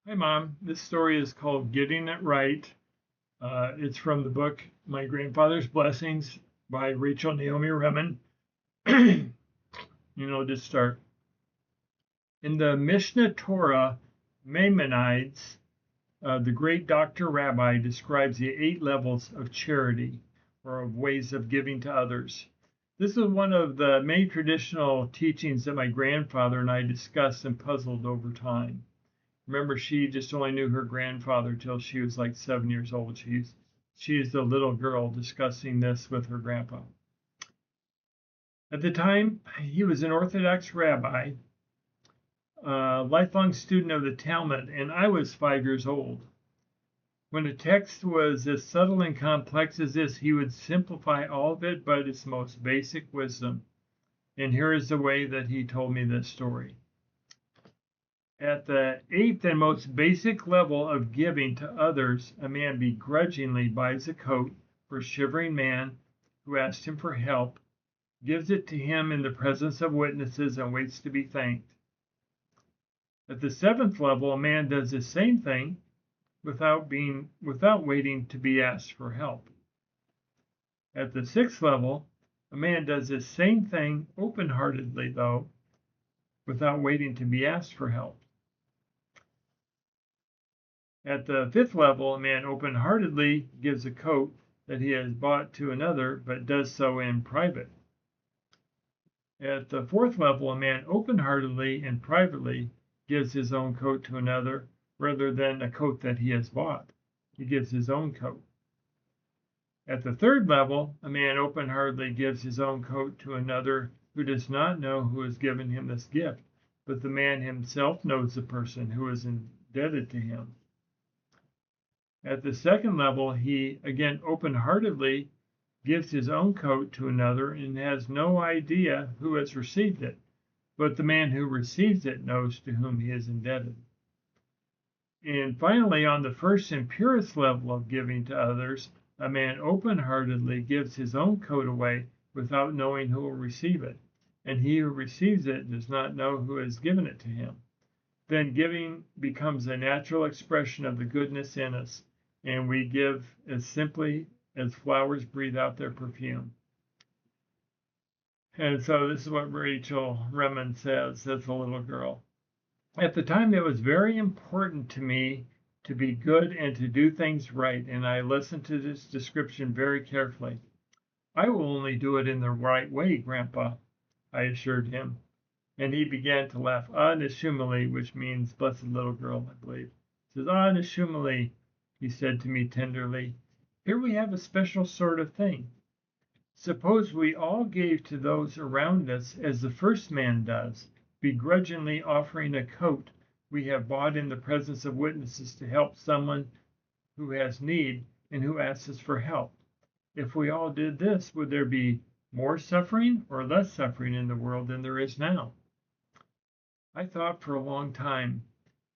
Hi, Mom. This story is called Getting It Right. It's from the book My Grandfather's Blessings by Naomi Remen. Just start. In the Mishnah Torah, Maimonides, the great doctor rabbi, describes the 8 levels of charity or of ways of giving to others. This is one of the many traditional teachings that my grandfather and I discussed and puzzled over time. Remember, she just only knew her grandfather till she was like 7 years old. She's the little girl discussing this with her grandpa. At the time, he was an Orthodox rabbi, a lifelong student of the Talmud, and I was 5 years old. When a text was as subtle and complex as this, he would simplify all of it but its most basic wisdom. And here is the way that he told me this story. At the 8th and most basic level of giving to others, a man begrudgingly buys a coat for a shivering man who asked him for help, gives it to him in the presence of witnesses, and waits to be thanked. At the 7th level, a man does the same thing without waiting to be asked for help. At the 6th level, a man does the same thing open-heartedly, though, without waiting to be asked for help. At the 5th level, a man open-heartedly gives a coat that he has bought to another, but does so in private. At the 4th level, a man open-heartedly and privately gives his own coat to another, rather than a coat that he has bought. He gives his own coat. At the 3rd level, a man open-heartedly gives his own coat to another who does not know who has given him this gift, but the man himself knows the person who is indebted to him. At the 2nd level, he again open-heartedly gives his own coat to another and has no idea who has received it, but the man who receives it knows to whom he is indebted. And finally, on the first and purest level of giving to others, a man open-heartedly gives his own coat away without knowing who will receive it, and he who receives it does not know who has given it to him. Then giving becomes a natural expression of the goodness in us, and we give as simply as flowers breathe out their perfume. And so this is what Rachel Remen says as a little girl. At the time, it was very important to me to be good and to do things right, and I listened to this description very carefully. I will only do it in the right way, Grandpa, I assured him. And he began to laugh, Nishumali, which means blessed little girl, I believe. He says, Nishumali, he said to me tenderly, here we have a special sort of thing. Suppose we all gave to those around us as the first man does, begrudgingly offering a coat we have bought in the presence of witnesses to help someone who has need and who asks us for help. If we all did this, would there be more suffering or less suffering in the world than there is now? I thought for a long time,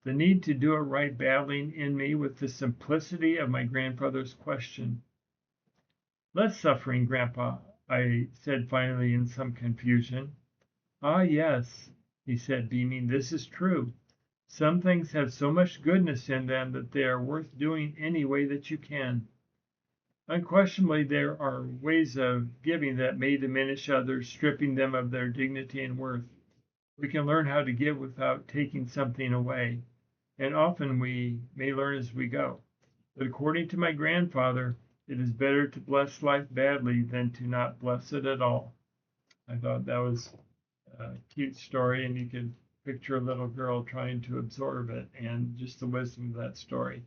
the need to do it right battling in me with the simplicity of my grandfather's question. Less suffering, Grandpa, I said finally in some confusion. Ah, yes, he said, beaming, this is true. Some things have so much goodness in them that they are worth doing any way that you can. Unquestionably, there are ways of giving that may diminish others, stripping them of their dignity and worth. We can learn how to give without taking something away, and often we may learn as we go. But according to my grandfather, it is better to bless life badly than to not bless it at all. I thought that was a cute story, and you could picture a little girl trying to absorb it and just the wisdom of that story.